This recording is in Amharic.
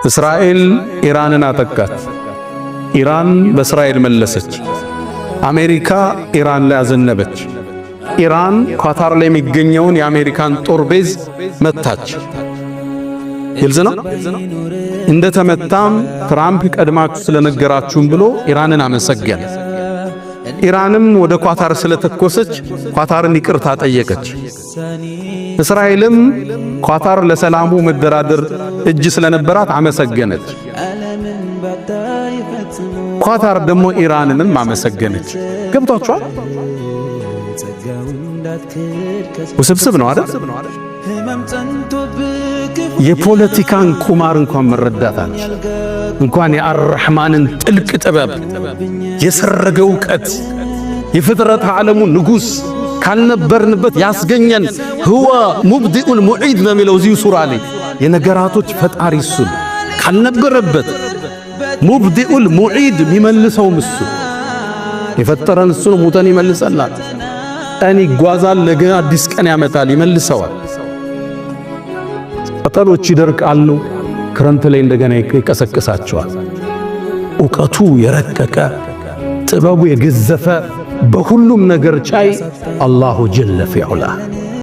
እስራኤል ኢራንን አጠቃች። ኢራን በእስራኤል መለሰች። አሜሪካ ኢራን ላይ አዘነበች። ኢራን ኳታር ላይ የሚገኘውን የአሜሪካን ጦር ቤዝ መታች። ግልጽ ነው። እንደተመታም ትራምፕ ቀድማችሁ ስለነገራችሁም ብሎ ኢራንን አመሰገነ። ኢራንም ወደ ኳታር ስለተኮሰች ኳታርን ይቅርታ ጠየቀች። እስራኤልም ኳታር ለሰላሙ መደራደር እጅ ስለነበራት አመሰገነች። ኳታር ደግሞ ኢራንንም አመሰገነች። ገብቷችኋል? ውስብስብ ነው አይደል? የፖለቲካን ቁማር እንኳን መረዳታል እንኳን የአርሕማንን ጥልቅ ጥበብ የሰረገ ዕውቀት የፍጥረት ዓለሙ ንጉሥ ካልነበርንበት ያስገኘን ሁወ ሙብዲኡል ሙዒድ በሚለው እዚሁ ሱራ ላይ የነገራቶች ፈጣሪ እሱ ካልነበረበት ሙብዲኡል ሙዒድ የሚመልሰውም እሱ የፈጠረን እሱ ነው። ሙተን ይመልሰናል። ቀን ይጓዛል፣ ነገ አዲስ ቀን ያመጣል፣ ይመልሰዋል። ቅጠሎች ይደርቃሉ፣ ክረምት ላይ እንደገና ይቀሰቅሳቸዋል። ዕውቀቱ የረቀቀ ጥበቡ የገዘፈ በሁሉም ነገር ቻይ አላሁ ጀለ ፊዑላ